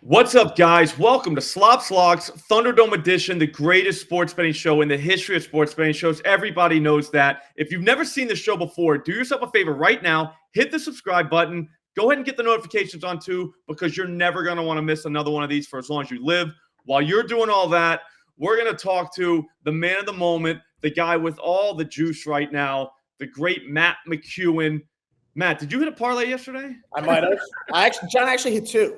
What's up, guys? Welcome to Slop Slogs Thunderdome Edition, the greatest sports betting show in the history of sports betting shows. Everybody knows that. If you've never seen this show before, do yourself a favor right now. Hit the subscribe button. Go ahead and get the notifications on too, because you're never going to want to miss another one of these for as long as you live. While you're doing all that, we're going to talk to the man of the moment, the guy with all the juice right now, the great Matt McCuen. Matt, did you hit a parlay yesterday? I might have. John actually hit two.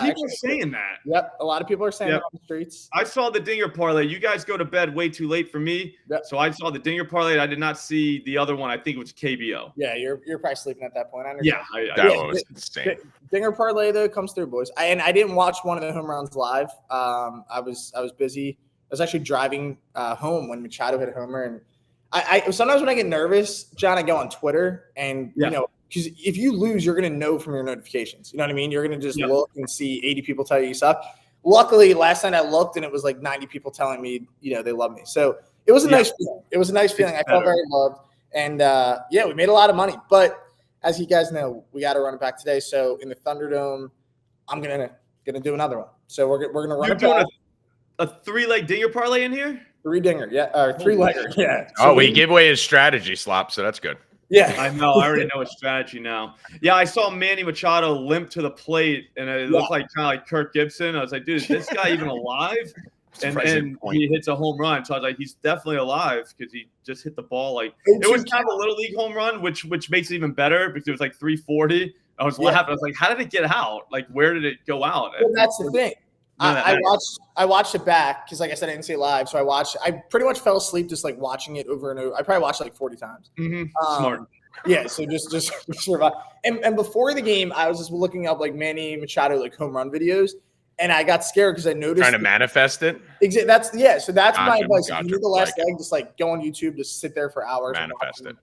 People are saying that. Yep, a lot of people are saying that on the streets. I saw the dinger parlay. You guys go to bed way too late for me, so I saw the dinger parlay. I did not see the other one. I think it was KBO. Yeah, you're probably sleeping at that point. That one was insane. Dinger parlay though comes through, boys. I didn't watch one of the home runs live. I was busy. I was actually driving home when Machado hit a homer, and I sometimes when I get nervous, John, I go on Twitter and you know. Because if you lose, you're going to know from your notifications. You know what I mean? You're going to just look and see 80 people tell you suck. Luckily, last night I looked and it was like 90 people telling me, they love me. So it was a nice feeling. It was a nice feeling. I felt very loved. And, we made a lot of money. But as you guys know, we got to run it back today. So in the Thunderdome, I'm going to do another one. So we're going to run it back. A three-leg dinger parlay in here? Three-legger, yeah. So we gave away his strategy, Slop, so that's good. Yeah, I know. I already know his strategy now. Yeah, I saw Manny Machado limp to the plate, and it looked kind of like Kirk Gibson. I was like, dude, is this guy even alive? And then he hits a home run. So I was like, he's definitely alive because he just hit the ball. Like it was kind of a little league home run, which makes it even better because it was like 340. I was laughing. I was like, how did it get out? Like, where did it go out? Well, that's the thing. I watched it back because, like I said, I didn't see it live. So I pretty much fell asleep just like watching it over and over. I probably watched it like 40 times. Smart. Yeah. So just survive. And before the game, I was just looking up like Manny Machado like home run videos, and I got scared because I noticed trying to manifest it. Exactly. So that's my advice. If you need the last leg, just like go on YouTube, just sit there for hours. Manifest it.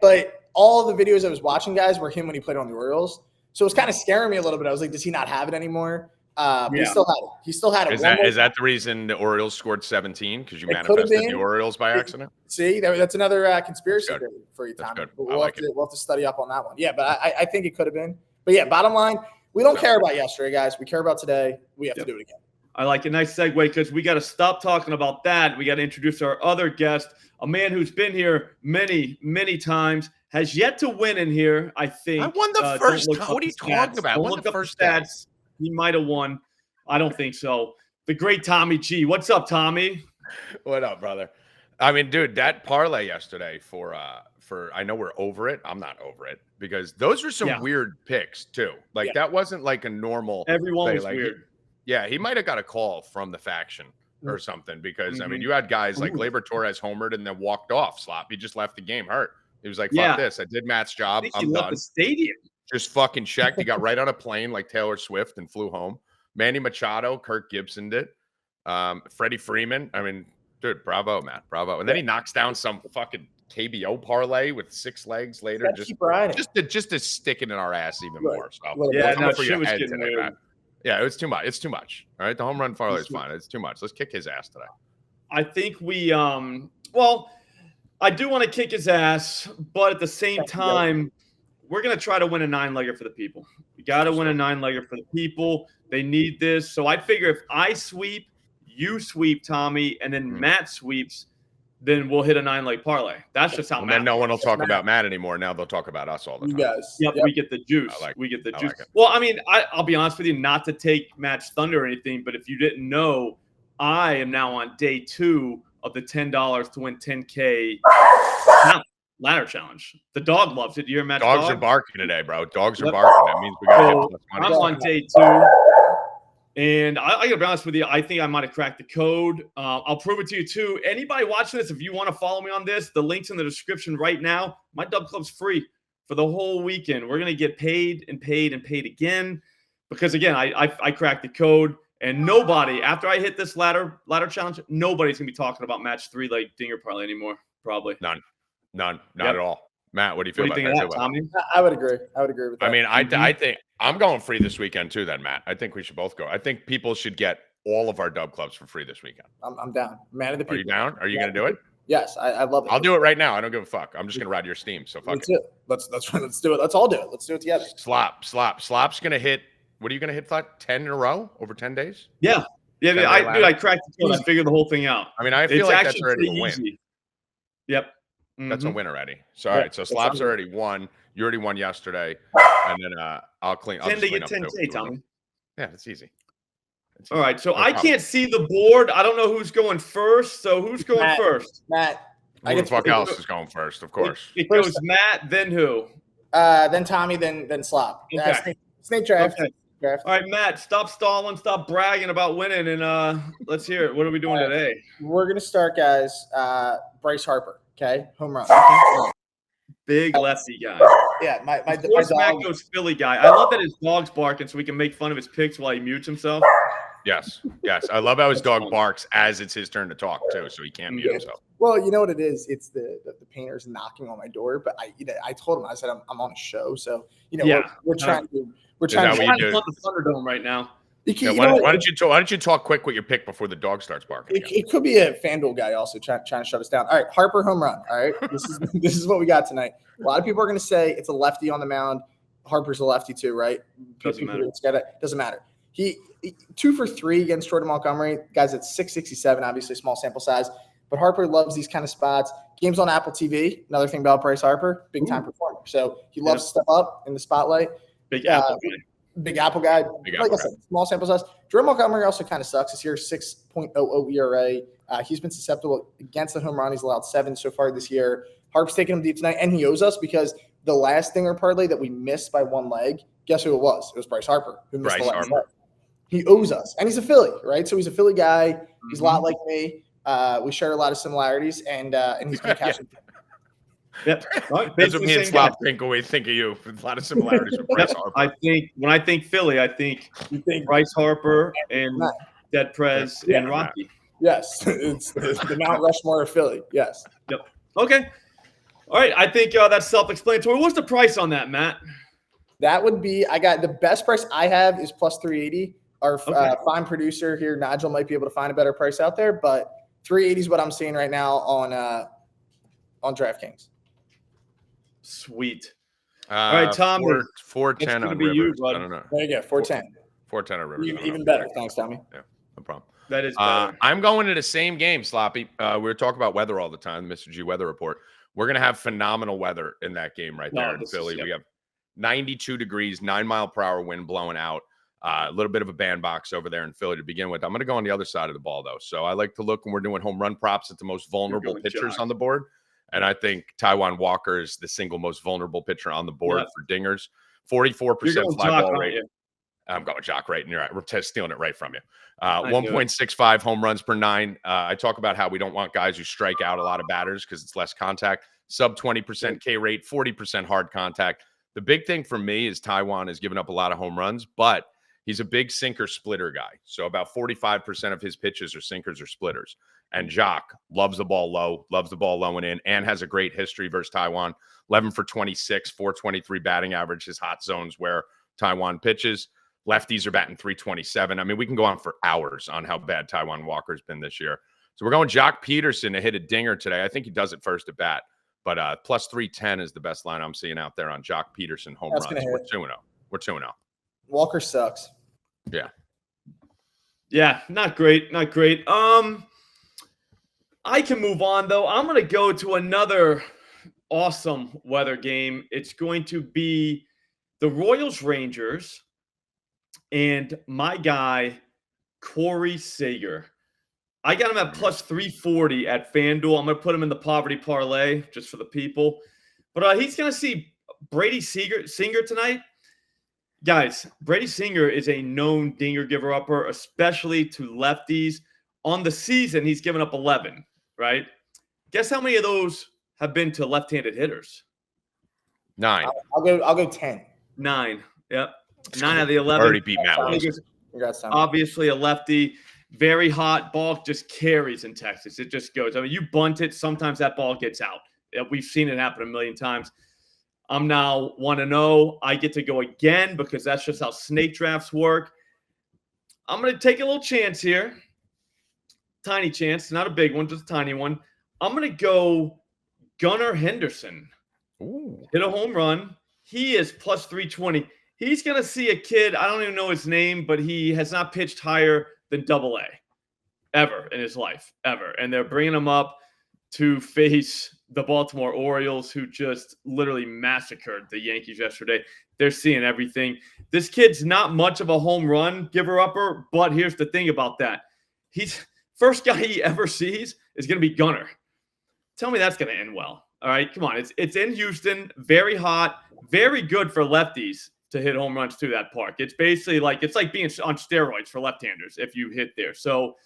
But all of the videos I was watching, guys, were him when he played on the Orioles. So it was kind of scaring me a little bit. I was like, does he not have it anymore? He still had it. He still had it. Is that the reason the Orioles scored 17? Because you manifested the Orioles by accident? See, that's another conspircy theory for you, Tommy. We'll have to study up on that one. Yeah, but I think it could have been. But yeah, bottom line, we don't care about yesterday, guys. We care about today. We have to do it again. I like a nice segue because we got to stop talking about that. We got to introduce our other guest, a man who's been here many, many times, has yet to win in here, I think. I won the first time. What are you talking about? Don't look up the stats. He might have won. I don't think so. The great Tommy G. What's up, Tommy? What up, brother? I mean, dude, that parlay yesterday for I know we're over it. I'm not over it because those are some weird picks too. Like that wasn't like a normal. Everyone was weird. He might have got a call from the faction or something because I mean, you had guys like Gleyber Torres homered and then walked off. Slop. He just left the game hurt. He was like, "Fuck this! I did Matt's job. I'm done." The stadium. Just fucking checked. He got right on a plane like Taylor Swift and flew home. Manny Machado, Kirk Gibson did. Freddie Freeman. I mean, dude, bravo, Matt. Bravo. And then he knocks down some fucking KBO parlay with 6 legs later. Just to stick it in our ass even more. So yeah, it was too much. It's too much. All right. The home run parlay is fine. It's too much. Let's kick his ass today. I think we I do want to kick his ass, but at the same time, we're going to try to win a 9-legger for the people. We got to win a 9-legger for the people. They need this. So I figure if I sweep, you sweep, Tommy, and then Matt sweeps, then we'll hit a 9-leg parlay. That's just how Matt. Then no one will talk about Matt anymore. Now they'll talk about us all the time. You guys. Yep, we get the juice. We get the juice. Well, I mean, I'll be honest with you, not to take Matt's thunder or anything, but if you didn't know, I am now on day 2 of the $10 to win 10K ladder challenge. The dog loves it. You hear Matt's dogs are barking today, bro. Dogs are barking. That means we got to hit plus money. I'm on day 2. And I got to be honest with you, I think I might have cracked the code. I'll prove it to you, too. Anybody watching this, if you want to follow me on this, the link's in the description right now. My DubClub's free for the whole weekend. We're going to get paid and paid and paid again because, again, I cracked the code. And nobody, after I hit this ladder challenge, nobody's going to be talking about match 3-leg dinger parlay anymore, probably. None, not at all. Matt, what do you feel about that? Tommy? I would agree. With that. I mean, I think I'm going free this weekend too. Then, Matt, I think we should both go. I think people should get all of our dub clubs for free this weekend. I'm down. Man of the people. Are you down? Are you going to do it? Yes, I love it. I'll do it right now. I don't give a fuck. I'm just going to ride your steam. So fuck it. Let's do it. Let's all do it. Let's do it together. Slop's going to hit What are you going to hit that 10 in a row over 10 days? Yeah. Yeah, I cracked the code. I figured the whole thing out. I mean, I feel like that's already a win. Easy. Yep. That's a win already. So, all right. So, Slop's already won. You already won yesterday. And then I'll clean up. 10 to get 10K, Tommy. Yeah, that's easy. All right. So, I can't see the board. I don't know who's going first. So, who's going first? Matt. Who the fuck else is going first, of course. It goes Matt, then who? Then Tommy, then Slop. Okay. Snake draft. Okay. All right, Matt, stop stalling, stop bragging about winning, and let's hear it. What are we doing today? We're going to start, guys. Bryce Harper, okay? Home run. Big lefty guy. Yeah, my Matt goes Philly guy. I love that his dog's barking so we can make fun of his picks while he mutes himself. Yes. I love how his dog barks as it's his turn to talk, too, so he can't mute himself. Well, you know what it is? It's the painters knocking on my door, but I told him, I said, I'm on a show, so, we're trying to – We're trying to fund the Thunderdome right now. Why don't you talk quick with your pick before the dog starts barking? It could be a FanDuel guy also trying to shut us down. All right, Harper home run. All right, this is what we got tonight. A lot of people are going to say it's a lefty on the mound. Harper's a lefty too, right? Doesn't matter. Doesn't matter. He 2 for 3 against Jordan Montgomery. Guys at 667, obviously small sample size. But Harper loves these kind of spots. Games on Apple TV. Another thing about Bryce Harper, big time performer. So he loves to step up in the spotlight. Big Apple guy. Like I said, small sample size. Jordan Montgomery also kind of sucks this year, 6.00 ERA. He's been susceptible against the home run. He's allowed 7 so far this year. Harp's taking him deep tonight, and he owes us because the last Dinger parlay that we missed by 1 leg, guess who it was? It was Bryce Harper who missed the last leg. He owes us, and he's a Philly, right? So he's a Philly guy. He's a lot like me. We share a lot of similarities, and he's going to catch him. Yep. That's what me and Slop think when we think of you. A lot of similarities with Bryce Harper. When I think Philly, I think Bryce Harper and Dead Prez and Rocky. Yes. It's the Mount Rushmore of Philly. Yes. Yep. Okay. All right. I think that's self-explanatory. What's the price on that, Matt? That would be, I got the best price I have is plus 380. Our fine producer here, Nigel, might be able to find a better price out there, but 380 is what I'm seeing right now on DraftKings. Sweet. All right, Tommy. 410 on Rivers. I don't know. There you go, 410. 410 on Rivers. Even better. Thanks, Tommy. Yeah, no problem. That is better. I'm going to the same game, Sloppy. We're talking about weather all the time, the Mr. G weather report. We're going to have phenomenal weather in that game right there in Philly. We have 92 degrees, 9-mile-per-hour wind blowing out. A little bit of a bandbox over there in Philly to begin with. I'm going to go on the other side of the ball, though. So I like to look when we're doing home run props at the most vulnerable pitchers on the board. And I think Taijuan Walker is the single most vulnerable pitcher on the board for dingers. 44% fly ball rate. I'm going Jock right, and you're right. We're stealing it right from you. 1.65 home runs per 9. I talk about how we don't want guys who strike out a lot of batters because it's less contact. Sub 20% K rate, 40% hard contact. The big thing for me is Taijuan has given up a lot of home runs, but he's a big sinker splitter guy. So about 45% of his pitches are sinkers or splitters. And Jock loves the ball low and in, and has a great history versus Taijuan. 11 for 26, 423 batting average. His hot zones where Taijuan pitches. Lefties are batting 327. I mean, we can go on for hours on how bad Taijuan Walker's been this year. So we're going Jock Peterson to hit a dinger today. I think he does it first at bat. But plus 310 is the best line I'm seeing out there on Jock Peterson home runs. We're 2-0. We're 2-0. Walker sucks. Yeah. Yeah, not great. Not great. I can move on, though. I'm going to go to another awesome weather game. It's going to be the Royals Rangers and my guy, Corey Seager. I got him at plus 340 at FanDuel. I'm going to put him in the poverty parlay just for the people. But he's going to see Brady Singer tonight. Guys, Brady Singer is a known dinger giver-upper, especially to lefties. On the season, he's given up 11, right? Guess how many of those have been to left-handed hitters? 9. I'll go 10. 9. Yep. 9 out of the 11. Already beat Matt Wilson. Congrats, Tom. Obviously a lefty. Very hot ball, just carries in Texas. It just goes. I mean, you bunt it, sometimes that ball gets out. We've seen it happen a million times. I'm now 1-0. I get to go again because that's just how snake drafts work. I'm going to take a little chance here. Tiny chance, not a big one, just a tiny one. I'm going to go Gunnar Henderson. Ooh. Hit a home run. He is plus 320. He's going to see a kid. I don't even know his name, but he has not pitched higher than AA ever in his life, ever. And they're bringing him up to face the Baltimore Orioles, who just literally massacred the Yankees yesterday. They're seeing everything. This kid's not much of a home run giver-upper, but here's the thing about that. He's first guy he ever sees is going to be Gunnar. Tell me that's going to end well. All right, come on. It's in Houston, very hot, very good for lefties to hit home runs to that park. It's basically like being on steroids for left-handers if you hit there. So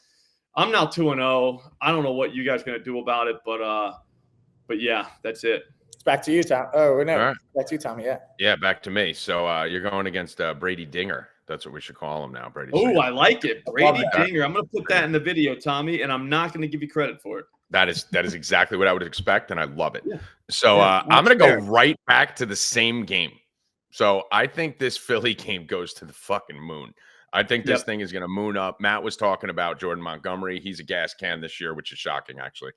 I'm now 2-0. I don't know what you guys are going to do about it, but yeah, that's it. It's back to you, Tom. Oh, no, right. Back to you, Tommy. Yeah. Yeah, back to me. So you're going against Brady Dinger. That's what we should call him now, Brady. Oh, I like it, Brady Dinger. I'm going to put that in the video, Tommy, and I'm not going to give you credit for it. That is exactly what I would expect, and I love it. Yeah. So I'm going to go right back to the same game. So I think this Philly game goes to the fucking moon. I think this thing is going to moon up. Matt was talking about Jordan Montgomery. He's a gas can this year, which is shocking, actually.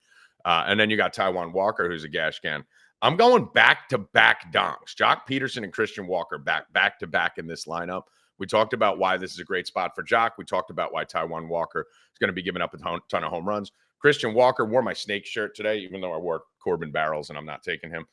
And then you got Taijuan Walker, who's a gas can. I'm going back-to-back donks. Jock Peterson and Christian Walker back-to-back in this lineup. We talked about why this is a great spot for Jock. We talked about why Taijuan Walker is going to be giving up a ton of home runs. Christian Walker wore my snake shirt today, even though I wore Corbin barrels, and I'm not taking him.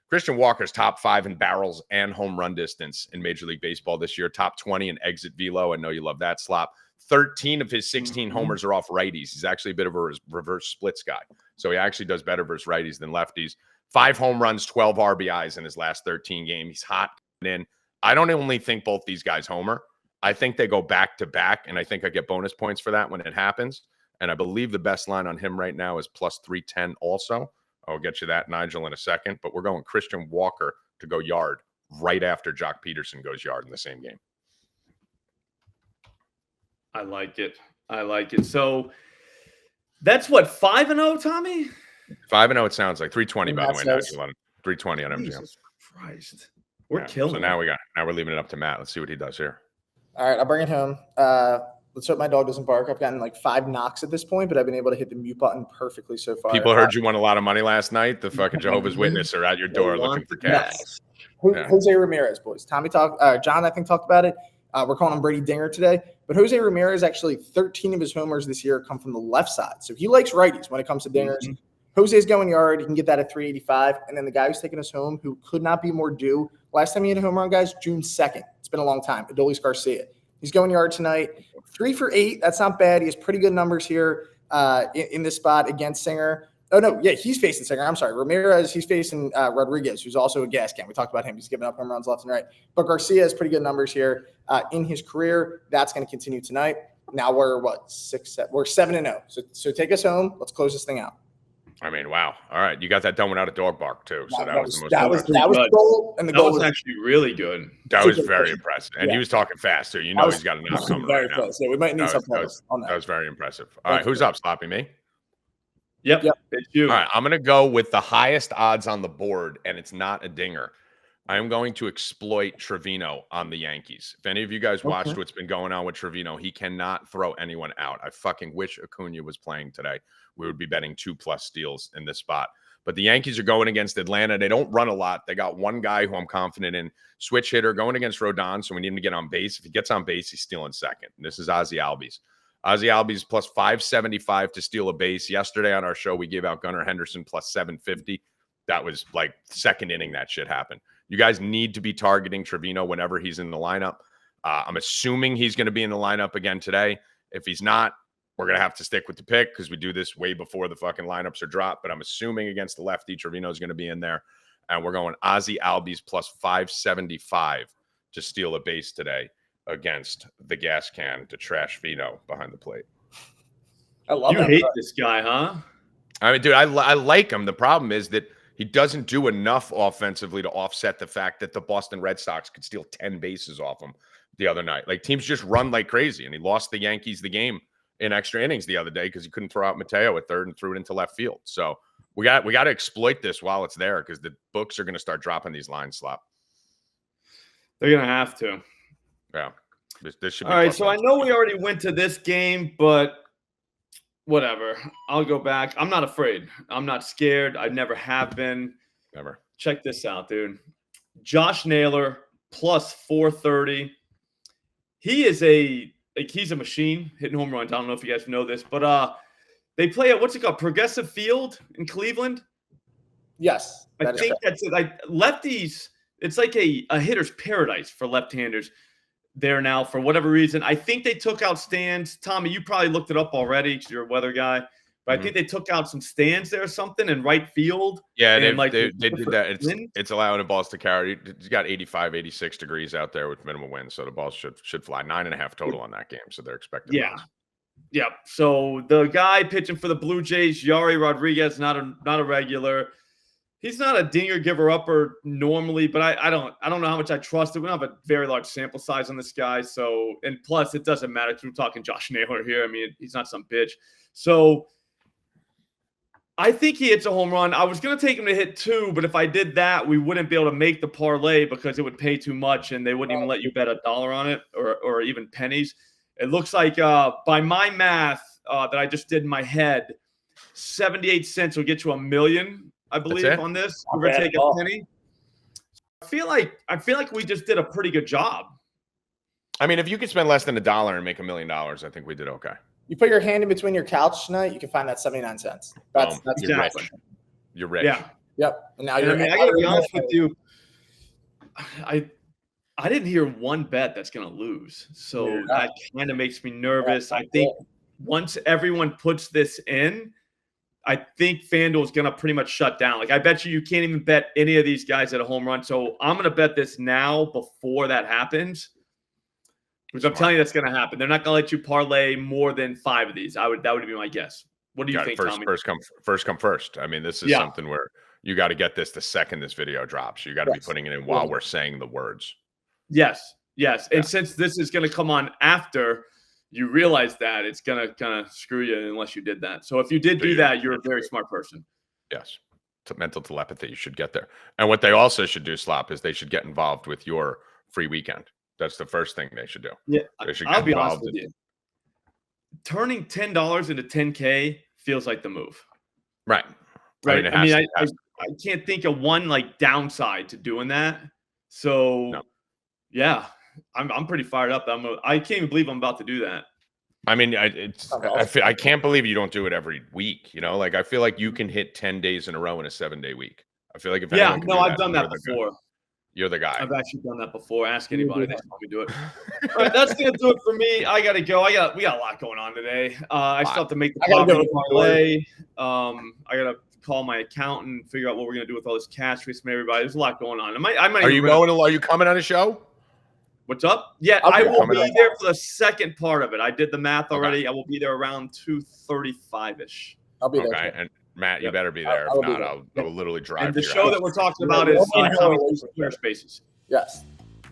Christian Walker's top 5 in barrels and home run distance in Major League Baseball this year. Top 20 in exit velo. I know you love that, Slop. 13 of his 16 homers are off righties. He's actually a bit of a reverse splits guy. So he actually does better versus righties than lefties. 5 home runs, 12 RBIs in his last 13 games. He's hot in. I don't only think both these guys homer. I think they go back-to-back, and I think I get bonus points for that when it happens. And I believe the best line on him right now is plus 310 also. I'll get you that, Nigel, in a second. But we're going Christian Walker to go yard right after Jock Peterson goes yard in the same game. I like it. So that's what, 5-0, Tommy? 5-0 it sounds like. 320, by the way, Nigel. 320 on MGM. Jesus Christ. We're killing it. So now we're leaving it up to Matt. Let's see what he does here. All right, I'll bring it home. Let's hope my dog doesn't bark. I've gotten like 5 knocks at this point, but I've been able to hit the mute button perfectly so far. People heard you won a lot of money last night. The fucking Jehovah's Witness are at your door looking for cash. Jose Ramirez, boys. Tommy talked. John, I think, talked about it. We're calling him Brady Dinger today. But Jose Ramirez, actually 13 of his homers this year come from the left side. So he likes righties when it comes to dingers. Mm-hmm. Jose's going yard. He can get that at 385. And then the guy who's taking us home, who could not be more due. Last time he hit a home run, guys, June 2nd. It's been a long time. Adolis Garcia. He's going yard tonight. 3 for 8. That's not bad. He has pretty good numbers here in this spot against Singer. Oh, no. Yeah, he's facing Singer. I'm sorry. Ramirez, he's facing Rodriguez, who's also a gas can. We talked about him. He's giving up home runs left and right. But Garcia has pretty good numbers here in his career. That's going to continue tonight. Now we're, what, 6, 7? We're 7-0. So take us home. Let's close this thing out. I mean, wow. All right. You got that done without a dog bark, too. So that was the most that was the goal. And the goal was actually really good. That was very impressive. And he was talking fast, too. You know he's got a knock coming right now. Yeah, we might need something else on that. That was very impressive. All right. Who's up? Sloppy, me? Yep. It's you. All right. I'm going to go with the highest odds on the board, and it's not a dinger. I am going to exploit Trevino on the Yankees. If any of you guys watched what's been going on with Trevino, he cannot throw anyone out. I fucking wish Acuna was playing today. We would be betting 2+ steals in this spot. But the Yankees are going against Atlanta. They don't run a lot. They got one guy who I'm confident in, switch hitter, going against Rodon, so we need him to get on base. If he gets on base, he's stealing second. And this is Ozzie Albies. Ozzie Albies plus 575 to steal a base. Yesterday on our show, we gave out Gunnar Henderson plus 750. That was like second inning that shit happened. You guys need to be targeting Trevino whenever he's in the lineup. I'm assuming he's going to be in the lineup again today. If he's not, we're going to have to stick with the pick because we do this way before the fucking lineups are dropped. But I'm assuming against the lefty, Trevino is going to be in there. And we're going Ozzie Albies plus 575 to steal a base today against the gas can to trash Vino behind the plate. I love you. Hate this guy, huh? I mean, dude, I like him. The problem is that he doesn't do enough offensively to offset the fact that the Boston Red Sox could steal 10 bases off him the other night. Like, teams just run like crazy, and he lost the Yankees the game in extra innings the other day because he couldn't throw out Mateo at third and threw it into left field. So we got to exploit this while it's there because the books are going to start dropping these lines, Slop. They're going to have to. Yeah. This should be all right, so I know we already went to this game, but whatever. I'll go back. I'm not afraid. I'm not scared. I never have been. Never. Check this out, dude. Josh Naylor plus 430. He's a machine hitting home runs. I don't know if you guys know this, but they play at what's it called? Progressive Field in Cleveland. Yes. I think that's it. Like lefties, it's like a hitter's paradise for left-handers there now for whatever reason. I think they took out stands. Tommy, you probably looked it up already because you're a weather guy. But I think they took out some stands there or something in right field. Yeah, they did that. It's allowing the balls to carry. It's got 85, 86 degrees out there with minimal wind, so the balls should fly. 9.5 total on that game, so they're expecting. Yeah. Yeah. So the guy pitching for the Blue Jays, Yari Rodriguez, not a regular. He's not a dinger giver upper normally, but I don't know how much I trust it. We don't have a very large sample size on this guy. So, and plus it doesn't matter because we're talking Josh Naylor here. I mean, he's not some bitch. So I think he hits a home run. I was going to take him to hit 2, but if I did that, we wouldn't be able to make the parlay because it would pay too much and they wouldn't even let you bet $1 on it or even pennies. It looks like by my math that I just did in my head, 78 cents will get you $1 million, I believe, on this. We're going to take a penny. I feel like we just did a pretty good job. I mean, if you could spend less than $1 and make $1 million, I think we did okay. You put your hand in between your couch tonight, you can find that 79 cents. That's you're rich. You're rich. Yeah. Yep. And now I got to be honest with you. I didn't hear one bet that's going to lose. So that kind of makes me nervous. I think once everyone puts this in, I think FanDuel is going to pretty much shut down. Like, I bet you can't even bet any of these guys at a home run. So I'm going to bet this now before that happens. Which I'm telling you that's going to happen. They're not going to let you parlay more than 5 of these. That would be my guess. What do you think, Tommy? First come first. I mean, this is something where you got to get this the second this video drops. You got to be putting it in while we're saying the words. Yes. And since this is going to come on after you realize that, it's going to kind of screw you unless you did that. So if you did do that, you're a very smart person. Yes. Mental telepathy. You should get there. And what they also should do, Slop, is they should get involved with your free weekend. That's the first thing they should do. Yeah, I'll be honest with you. Turning $10 into $10K feels like the move. Right. I mean, I can't think of one like downside to doing that. So, yeah, I'm pretty fired up. I can't even believe I'm about to do that. I mean, I can't believe you don't do it every week. You know, like I feel like you can hit 10 days in a row in a 7-day week. I feel like if I've done that before. You're the guy. I've actually done that before. Ask anybody. They tell me to do it. All right, that's going to do it for me. I got to go. We got a lot going on today. I still have to make the parlay. I got to call my accountant and figure out what we're going to do with all this cash we from everybody. There's a lot going on. Are you coming on a show? What's up? Yeah, I will be there for the second part of it. I did the math already. I will be there around 2:35-ish. I'll be there. Okay, and Matt, you better be there. If not, I'll literally drive. And the show that we're talking about is Tommy's Twitter Spaces. Yes.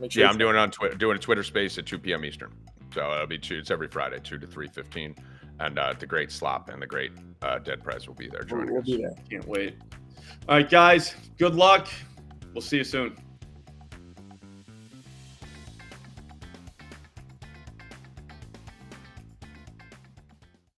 I'm doing it on Twitter, doing a Twitter Space at 2 p.m. Eastern. So it'll be it's every Friday, 2 to 3:15, and the great Slop and the great Dead Prez will be there joining us. Be there. Can't wait. All right, guys. Good luck. We'll see you soon.